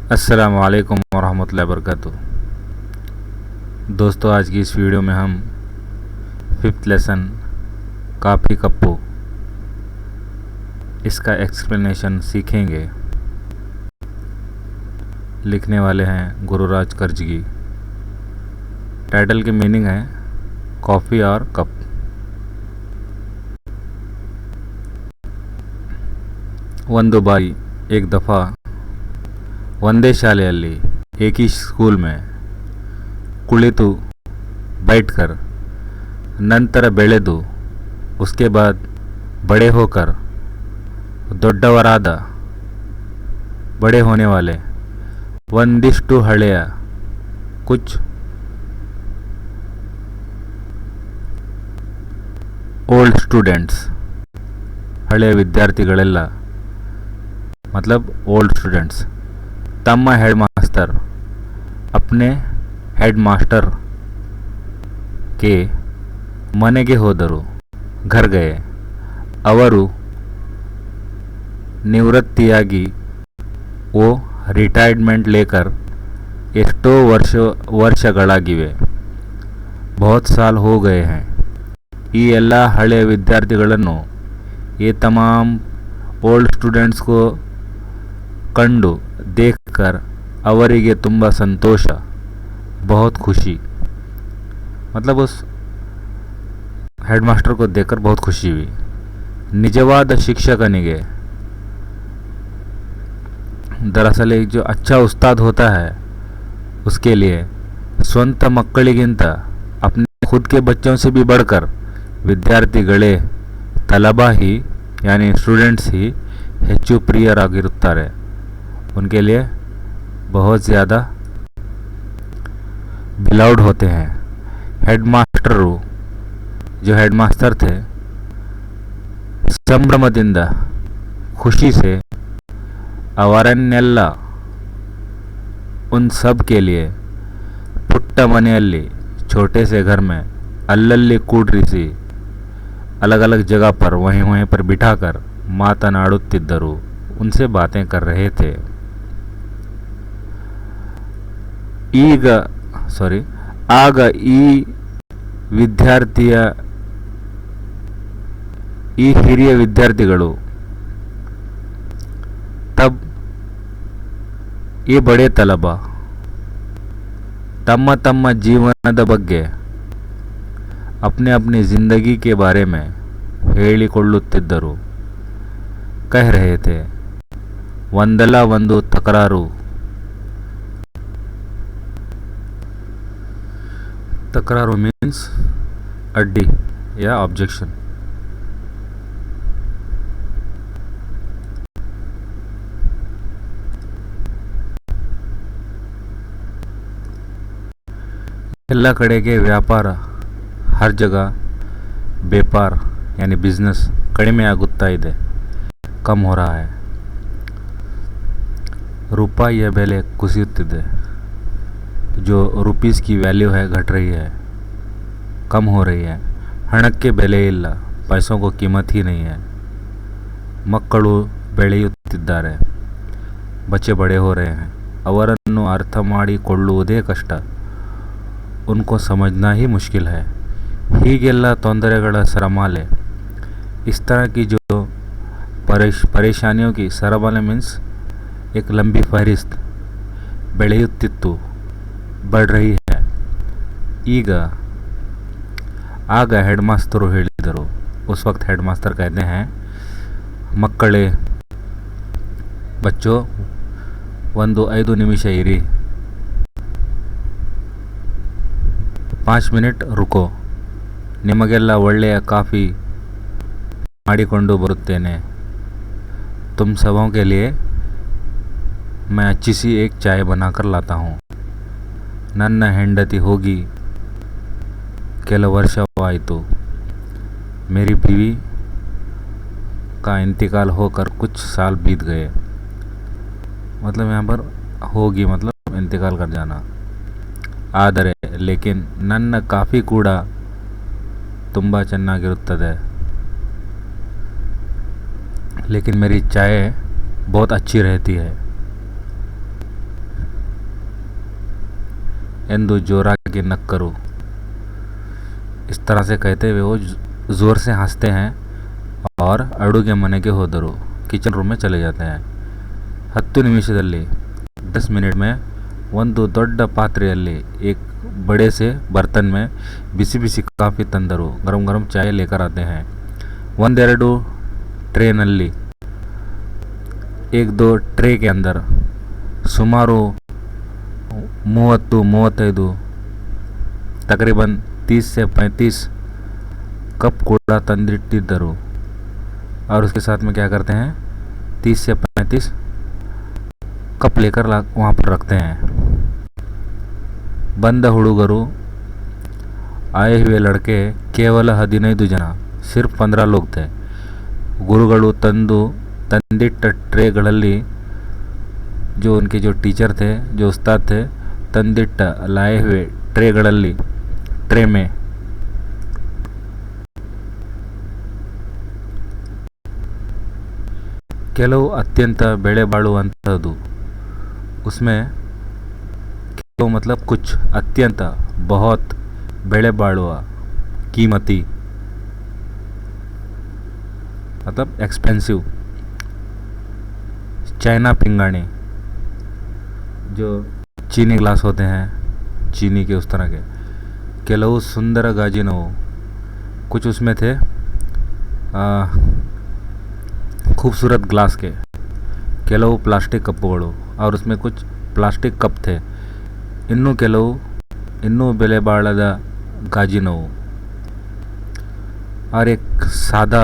अस्सलामु अलैकुम वरहमतुल्लाहि वबरकातुहू। दोस्तों, आज की इस वीडियो में हम 5th लेसन काफ़ी कप्पू इसका एक्सप्लेनेशन सीखेंगे। लिखने वाले हैं गुरुराज करजगी। टाइटल की मीनिंग है कॉफ़ी और कप। ಒಂದು ಬಾರಿ एक दफ़ा ಒಂದೇ ಶಾಲೆಯಲ್ಲಿ एक ही स्कूल में ಕುಳಿತು बैठकर ನಂತರ ಬೆಳೆದು उसके बाद बड़े होकर ದೊಡ್ಡವರಾದ बड़े होने वाले ಒಂದಿಷ್ಟು ಹಳೆಯ कुछ ओल्ड स्टूडेंट्स ಹಳೆಯ ವಿದ್ಯಾರ್ಥಿಗಳೆಲ್ಲ मतलब ओल्ड स्टूडेंट्स तಮ್ಮ हेड मास्टर अपने हेड मास्टर के ಮನೆಗೆ ಹೋದರು घर गए। ಅವರು निवृत्तियागी वो रिटायरमेंट लेकर ಎಷ್ಟೋ ವರ್ಷಗಳಾಗಿವೆ बहुत साल हो गए हैं। ಈ ಎಲ್ಲ ಹಳೆಯ ವಿದ್ಯಾರ್ಥಿಗಳನ್ನು ये तमाम ओल्ड स्टूडेंट्स को कंडु देखकर ಅವರಿಗೆ ತುಂಬ ಸಂತೋಷ बहुत खुशी मतलब उस हेडमास्टर को देखकर बहुत खुशी हुई। निजवाद शिक्षकनिगे दरअसल एक जो अच्छा उस्ताद होता है उसके लिए स्ವಂತ ಮಕ್ಕಳಿಗಿಂತ अपने खुद के बच्चों से भी बढ़कर ವಿದ್ಯಾರ್ಥಿಗಳೇ तलबा ही यानी स्टूडेंट्स ही ಹೆಚ್ಚು ಪ್ರಿಯರಾಗಿರುತ್ತಾರೆ। उनके लिए बहुत ज़्यादा बिलाउड होते हैं। हेडमास्टर जो हेडमास्टर थे ಸಂಭ್ರಮದಿಂದ खुशी से ಅವರನ್ನೆಲ್ಲ उन सब के लिए ಪುಟ್ಟ ಮನೆಯಲ್ಲಿ छोटे से घर में ಅಲ್ಲಲ್ಲಿ ಕೂಡ್ರಿಸಿ अलग अलग जगह पर वहीं पर बिठाकर ಮಾತನಾಡುತ್ತಿದ್ದರು। उनसे बातें कर रहे थे। ಆಗ ಈ ಹಿರಿಯ ವಿದ್ಯಾರ್ಥಿಗಳು तब ये बड़े तलबा तಮ್ಮ ತಮ್ಮ ಜೀವನದ ಬಗ್ಗೆ अपने अपनी ज़िंदगी के बारे में ಹೇಳಿಕೊಳ್ಳುತ್ತಿದ್ದರು। कह रहे थे ಒಂದಲ್ಲ ಒಂದು ತಕರಾರು मीन्स अड्डी या ऑब्जेक्शन। ಎಲ್ಲ ಕಡೆಗೆ ವ್ಯಾಪಾರ हर जगह व्यापार यानी बिजनेस कड़िमे आगुत्ता ಇದೆ, कम हो रहा है। ರೂಪಾಯಿಯ ಬೆಲೆ ಕುಸಿಯುತ್ತಿದೆ। जो रुपीस की वैल्यू है घट रही है, कम हो रही है। ಹಣಕ್ಕೆ ಬೆಲೆ ಇಲ್ಲ, पैसों को कीमत ही नहीं है। ಮಕ್ಕಳು ಬೆಳೆಯುತ್ತಿದ್ದಾರೆ, बच्चे बड़े हो रहे हैं। ಅವರನ್ನು ಅರ್ಥ ಮಾಡಿಕೊಳ್ಳುವುದೇ ಕಷ್ಟ, उनको समझना ही मुश्किल है। ಹೀಗೆಲ್ಲ ತೊಂದರೆಗಳ ಸರಮಾಲೆ, इस तरह की जो परेशानियों की सरमाले मीन्स एक लंबी फहरिस्त ಬೆಳೆಯುತ್ತಿತ್ತು, बढ़ रही है। ಈಗ ಆಗ हेडमास्टर ಹೇಳಿದರು। उस वक्त हेडमास्टर कहते हैं ಮಕ್ಕಳೇ बच्चों ಒಂದು 5 ನಿಮಿಷ ಇರಿ, 5 ಮಿನಿಟ್ रुको, ನಿಮಗೆಲ್ಲ ಒಳ್ಳೆಯ ಕಾಫಿ ಮಾಡಿಕೊಂಡು ಬರುತ್ತೇನೆ। तुम सबों के लिए मैं अच्छी सी एक चाय बनाकर लाता हूँ। ನನ್ನ ಹೆಂಡತಿ ಹೋಗಿ ಕೆಲವು ವರ್ಷವಾಯಿತು, मेरी बीवी का इंतकाल होकर कुछ साल बीत गए। मतलब यहाँ पर होगी मतलब इंतकाल कर जाना। ಆದರೆ लेकिन ನನ್ನ ಕಾಫಿ ಕೂಡ ತುಂಬ ಚೆನ್ನಾಗಿರುತ್ತದೆ, लेकिन मेरी चाय बहुत अच्छी रहती है। ಎಂದು जोराಗಿ नक्करू। इस तरह से कहते हुए वो ज़ोर से हंसते हैं और ಅಡುಗೆ ಮನೆಗೆ ಹೋದರು, किचन रूम में चले जाते हैं। 10 ನಿಮಿಷದಲ್ಲಿ 10 मिनट में ಒಂದು ದೊಡ್ಡ ಪಾತ್ರೆಯಲ್ಲಿ एक बड़े से बर्तन में बिसी बिसी काफ़ी ತಂದರು, गरम गरम चाय लेकर आते हैं। ಒಂದೆರಡು ಟ್ರೇನಲ್ಲಿ एक दो ट्रे के अंदर ಸುಮಾರು 30-35 तकरीबन 30 से 35 कप कूड़ा तंदिಟ್ಟಿದ್ದರು। और उसके साथ में क्या करते हैं, 30 से 35 कप लेकर वहाँ पर रखते हैं। ಬಂದ ಹುಡುಗರು आए हुए लड़के केवल 15 जन, सिर्फ 15 लोग थे। गुरुಗಳು ತಂದಿಟ್ಟ ट्रेಗಳಲ್ಲಿ जो उनके जो टीचर थे, जो उस्ताद थे, ತಂದಿಟ್ಟ लाए हुए ट्रेಗಳಲ್ಲಿ ट्रे में ಕೆಲವು ಅತ್ಯಂತ ಬೆಲೆ ಬಾಳುವಂಥದ್ದು, उसमें तो मतलब कुछ अत्यंत बहुत बेड़े बाड़ुआ कीमती मतलब एक्सपेंसिव चाइना पिंगाणी, जो चीनी ग्लास होते हैं, चीनी के उस तरह के। ಕೆಲವು सुंदर ಗಾಜಿನವು, कुछ उसमें थे खूबसूरत ग्लास के। ಕೆಲವು प्लास्टिक कप्पुಗಳು, और उसमें कुछ प्लास्टिक कप थे। ಇನ್ನೂ ಬೆಲೆ ಬಾಳದ ಗಾಜಿನವು, और एक सादा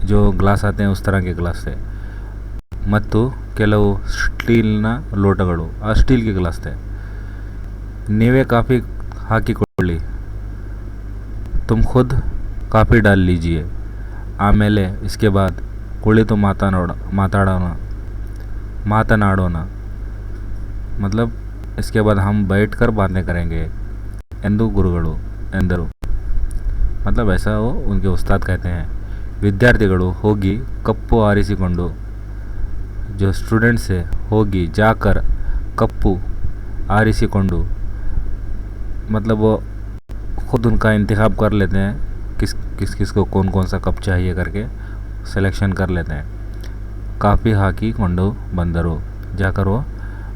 जो ग्लास आते हैं उस तरह के ग्लास थे। ಮತ್ತು ಕೆಲವು ಸ್ಟೀಲ್ನ ಲೋಟಗಳು, ಆ ಸ್ಟೀಲ್ के ग्लास थे। ನೀವೇ ಕಾಫಿ ಹಾಕಿಕೊಳ್ಳಿ, तुम खुद ಕಾಫಿ डाल लीजिए। ಆಮೇಲೆ इसके बाद ಕುಳಿತು ಮಾತನಾಡೋಣ मतलब इसके बाद हम बैठकर बातें करेंगे ಎಂದು ಗುರುಗಳು ಎಂದರು। मतलब ऐसा वो उनके उस्ताद कहते हैं। ವಿದ್ಯಾರ್ಥಿಗಳು ಹೋಗಿ ಕಪ್ಪು ಆರಿಸಿಕೊಂಡು, जो स्टूडेंट्स है होगी जाकर कप्पू आरिसिकोंडू, मतलब वो खुद उनका इंतखाब कर लेते हैं, किस को कौन सा कप चाहिए करके सिलेक्शन कर लेते हैं। काफ़ी हाकी कोंडू बंदरो, जाकर वो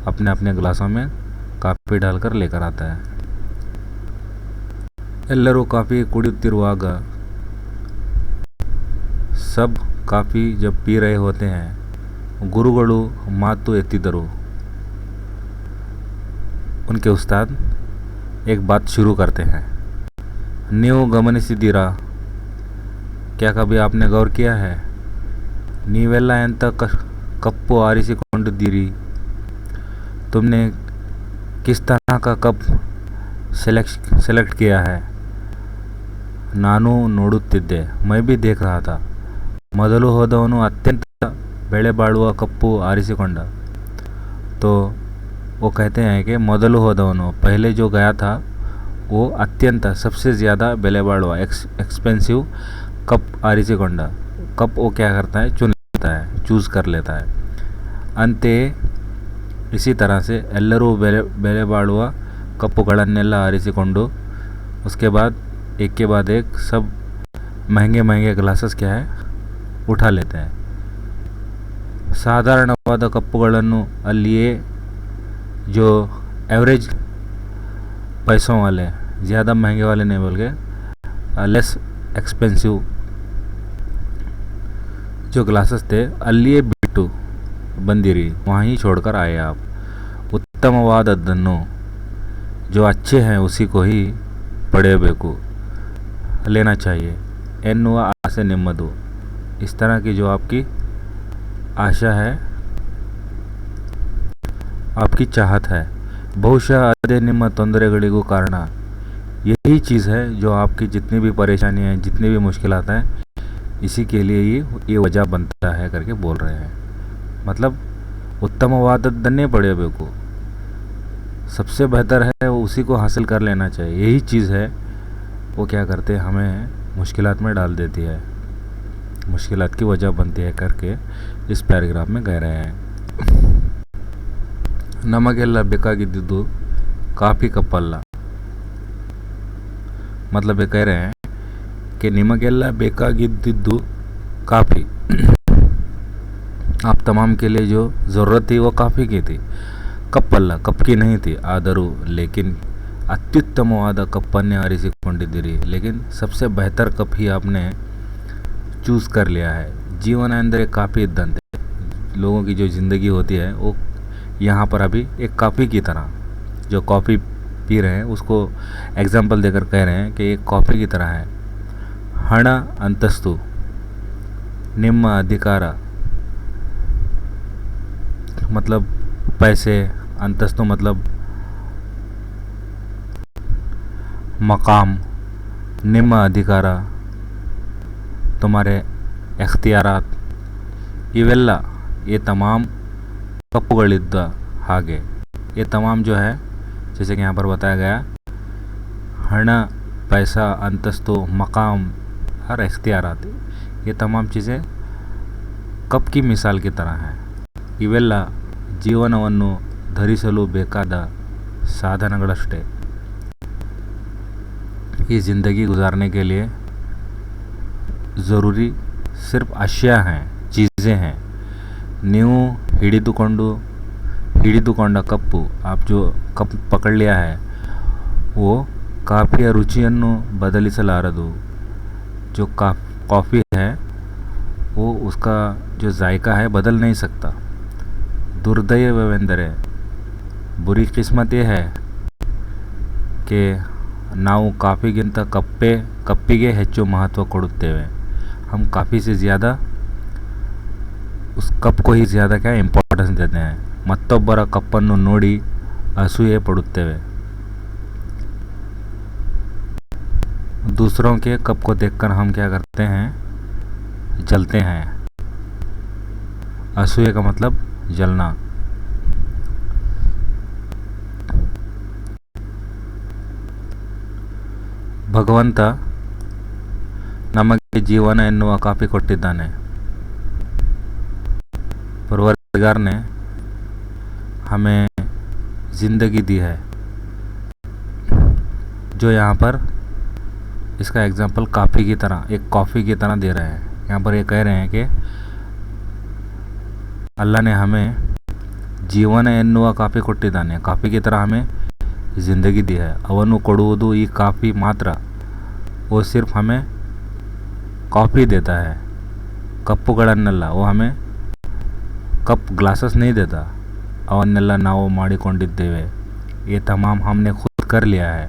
अपने अपने ग्लासों में काफ़ी डालकर लेकर आता है। ಎಲ್ಲರೂ ಕಾಫಿ ಕುಡಿಯುತ್ತಿರುವಾಗ, सब काफ़ी जब पी रहे होते हैं, ಗುರುಗಳು ಮಾತು ಎತ್ತಿದರು। उनके उस्ताद एक बात शुरू करते हैं। ನೀವು ಗಮನಿಸಿದ್ದೀರಾ, क्या कभी आपने गौर किया है, ನೀವೆಲ್ಲ ಎಂತ ಕಪ್ಪು ಆರಿಸಿಕೊಂಡಿದ್ದೀರಿ, तुमने किस तरह का कप सेलेक्ट किया है। ನಾನು ನೋಡುತ್ತಿದ್ದೆ, मैं भी देख रहा था। ಮೊದಲು ಹೋದವನು ಅತ್ಯಂತ ಬೆಲೆ ಬಾಳುವ ಕಪ್ಪು ಆರಿಸಿಕೊಂಡ। तो वो कहते हैं कि ಮೊದಲು ಹೋದವನು, पहले जो गया था वो अत्यंत सबसे ज़्यादा बेले बाड़ुआ एक्सपेंसिव कप आरिसिकोंडा। कप वो क्या करता है, चुन लेता है, चूज़ कर लेता है। अंते इसी तरह से ಎಲ್ಲರೂ ಬೆಲೆ ಬಾಳುವ ಕಪ್ಪುಗಳನ್ನೆಲ್ಲ ಆರಿಸಿಕೊಂಡು, उसके बाद एक सब महंगे ग्लासेस क्या है उठा लेते हैं। ಸಾಧಾರಣವಾದ ಕಪ್ಪುಗಳನ್ನು ಅಲ್ಲಿಯೇ, जो एवरेज पैसों वाले, ज़्यादा महंगे वाले नहीं बोल के, लेस एक्सपेंसिव जो ग्लासेस थे अಲ್ಲಿಯೇ ಬಿಟ್ಟು ಬಂದಿರಿ, वहीं छोड़कर आए आप। ಉತ್ತಮವಾದದ್ದನ್ನು, जो अच्छे हैं उसी को ही ಪಡೆಯಬೇಕು, लेना चाहिए ಎನ್ನುವ ಆಸೆ ನಿಮ್ಮದು। इस तरह की जो आपकी आशा है, आपकी चाहत है, ಬಹುಶಃ ಅದೇ ನಿಮ್ಮ ತೊಂದರೆಗಳಿಗೂ ಕಾರಣ। यही चीज़ है जो आपकी जितनी भी परेशानियाँ हैं, जितनी भी मुश्किलात हैं, इसी के लिए ही ये वजह बनता है करके बोल रहे हैं। मतलब उत्तमवादन्ನೇ ಪಡೆಯಬೇಕು, सबसे बेहतर है उसी को हासिल कर लेना चाहिए। यही चीज़ है वो क्या करते हैं, हमें मुश्किलात में डाल देती है, मुश्किलात की वजह बनती है करके इस पैराग्राफ में कह रहे हैं। ನಮಗೆಲ್ಲ ಬೇಕಾಗಿದ್ದುದು ಕಾಫಿ ಕಪ್ ಅಲ್ಲ, मतलब ये कह रहे हैं कि ನಿಮಗೆಲ್ಲ ಬೇಕಾಗಿದ್ದಿದ್ದು काफ़ी, आप तमाम के लिए जो ज़रूरत थी वो काफ़ी की थी. ಕಪ್ಪಲ್ಲ, ಕಪ್ की नहीं थी. ಆದರೂ लेकिन अत्युत्तमवाद कಪ್ಪನ್ನೇ ಆರಿಸಿಕೊಂಡಿದ್ದೀರಿ. लेकिन सबसे बेहतर कप ही आपने चूज़ कर लिया है. जीवन अंदर एक काफ़ी इद्दंते, लोगों की जो ज़िंदगी होती है वो यहाँ पर अभी एक कॉफ़ी की तरह, जो कॉफ़ी पी रहे हैं उसको एग्जाम्पल देकर कह रहे हैं कि एक कॉफ़ी की तरह है. ಹಣ ಅಂತಸ್ತು ನಿಮ್ಮ अधिकार, मतलब पैसे, अंतस्तु मतलब मकाम, ನಿಮ್ಮ अधिकार तुम्हारे इख्तियारात, ಇವೆಲ್ಲ ये तमाम ಕಪ್ಪುಗಳಿದ್ದ ಹಾಗೆ. ये तमाम जो है जैसे कि यहाँ पर बताया गया, हण, पैसा, अंतस्तु, मकाम और इख्तियारात, ये तमाम चीज़ें कप की मिसाल की तरह हैं. ಇವೆಲ್ಲ ಜೀವನವನ್ನು ಧರಿಸಲು ಬೇಕಾದ ಸಾಧನಗಳಷ್ಟೇ. ये ज़िंदगी गुजारने के लिए ज़रूरी सिर्फ अशिया हैं, चीज़ें हैं. ನೀವು ಹಿಡಿದುಕೊಂಡ ಕಪ್ಪು, आप जो कप पकड़ लिया है वो ಕಾಫಿಯ ರುಚಿಯನ್ನು ಬದಲಿಸಲಾರದು. जो कॉफ़ी है वो उसका जो जायका है बदल नहीं सकता. ದುರ್ದೈವವೆಂದರೆ, बुरी किस्मत ये है कि ನಾವು ಕಾಫಿಗಿಂತ ಕಪ್ಪಿಗೆ ಹೆಚ್ಚು ಮಹತ್ವ ಕೊಡುತ್ತೇವೆ. हम काफ़ी से ज़्यादा उस कप को ही ज़्यादा क्या इम्पोर्टेंस देते हैं. ಮತ್ತೊಬ್ಬರ ಕಪ್ಪನ್ನು ನೋಡಿ ಅಸೂಯೆ ಪಡುತ್ತೇವೆ. दूसरों के कप को देखकर हम क्या करते हैं, जलते हैं. असूये का मतलब जलना. ಭಗವಂತ ನಮಗೆ ಜೀವನ ಎನ್ನುವ ಕಾಫಿ ಕೊಟ್ಟಿದ್ದಾನೆ. परवरदिगार ने हमें ज़िंदगी दी है. जो यहाँ पर इसका एग्जाम्पल काफ़ी की तरह, एक कॉफ़ी की तरह दे रहे हैं. यहाँ पर ये कह रहे हैं कि अल्लाह ने हमें ಜೀವನ ಎನ್ನುವ ಕಾಫಿ ಕೊಟ್ಟಿದ್ದಾನೆ. ಕಾಫಿ की तरह हमें ज़िंदगी दी है. ಅವನು ಕೊಡುವುದು ಈ ಕಾಫಿ ಮಾತ್ರ. वो सिर्फ हमें कॉफ़ी देता है, ಕಪ್ಪುಗಳನ್ನೆಲ್ಲ. वो हमें कप ग्लासेस नहीं देता. ಅವನ್ನೆಲ್ಲ ನಾವು ಮಾಡಿಕೊಂಡಿದ್ದೇವೆ. ये तमाम हमने खुद कर लिया है.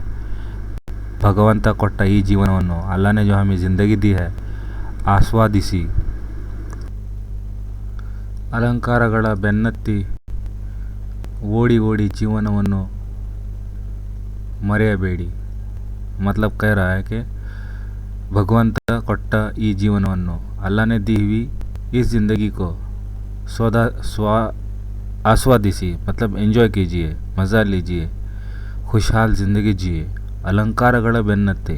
ಭಗವಂತ ಕೊಟ್ಟ ಈ ಜೀವನವನ್ನು, अल्लाह ने जो हमें ज़िंदगी दी है, ಆಸ್ವಾದಿಸಿ. ಅಲಂಕಾರಗಳ ಬೆನ್ನತ್ತಿ ಓಡಿ ಓಡಿ ಜೀವನವನ್ನು ಮರೆಯಬೇಡಿ. मतलब कह रहा है कि भगवंत ಕೊಟ್ಟ ಈ ಜೀವನವನ್ನು, अल्लाह ने दी हुई इस ज़िंदगी को आस्वादिसी, मतलब एंजॉय कीजिए, मज़ा लीजिए, खुशहाल ज़िंदगी जिए. अलंकारಗಳ ಬೆನ್ನತ್ತಿ,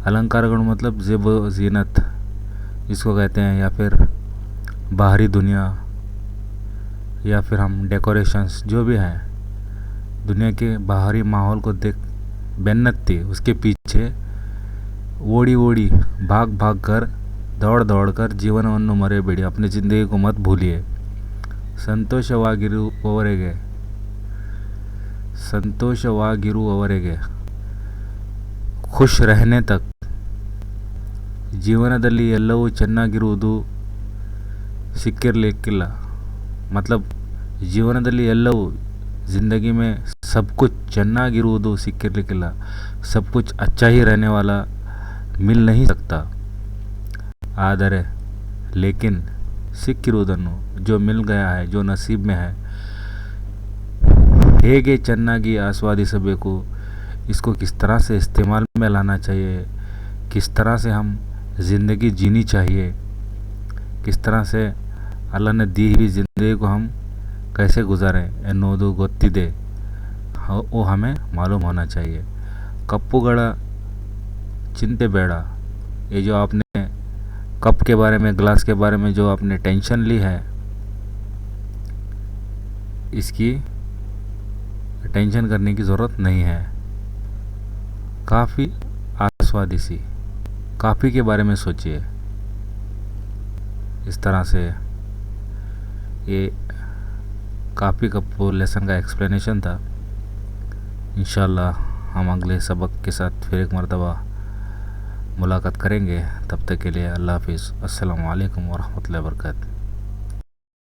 अलंकारಗಳು मतलब ज़ेब ज़ीनत इसको कहते हैं, या फिर बाहरी दुनिया, या फिर हम डेकोरेशंस जो भी हैं, दुनिया के बाहरी माहौल को देख बेन्नत्ती, उसके पीछे ओड़ी ओड़ी भाग भाग कर, दौड़ दौड़ कर ಜೀವನವನ್ನು ಮರೆಯಬೇಡಿ. अपनी ज़िंदगी को मत भूलिए. ಸಂತೋಷವಾಗಿರುವವರೆಗೆ ಖುಷ್ रहने तक, ಜೀವನದಲ್ಲಿ ಎಲ್ಲವೂ ಚೆನ್ನಾಗಿರುವುದು ಸಿಕ್ಕಿರಲಿಕ್ಕಿಲ್ಲ. मतलब ಜೀವನದಲ್ಲಿ ಎಲ್ಲವೂ, ज़िंदगी में सब कुछ ಚೆನ್ನಾಗಿರುವುದು ಸಿಕ್ಕಿರಲಿಕ್ಕಿಲ್ಲ. सब कुछ अच्छा ही रहने वाला मिल नहीं सकता. ಆದರೆ लेकिन ಸಿಕ್ಕಿರುವುದನ್ನು, जो मिल गया है, जो नसीब में है, ಹೇಗೆ ಚೆನ್ನಾಗಿ ಆಸ್ವಾದಿಸಬೇಕು, इसको किस तरह से इस्तेमाल में लाना चाहिए, किस तरह से हम ज़िंदगी जीनी चाहिए, किस तरह से अल्लाह ने दी हुई ज़िंदगी को हम कैसे गुजारें ಎನ್ನುವುದು ಗೊತ್ತಿದೆ. वो हमें मालूम होना चाहिए. ಕಪ್ಪುಗಳ चिंते ಬೇಡ. ये जो आपने कप के बारे में, ग्लास के बारे में जो आपने टेंशन ली है, इसकी टेंशन करने की ज़रूरत नहीं है. काफ़ी स्वादिसी। काफ़ी के बारे में सोचिए। इस तरह से ये काफ़ी का लेसन का एक्सप्लेनेशन था। इंशाल्लाह हम अगले सबक के साथ फिर एक मरतबा मुलाकात करेंगे। तब तक के लिए अल्लाह हाफिज़। अस्सलामु अलैकुम वरहमतुल्लाहि वबरकातुहू।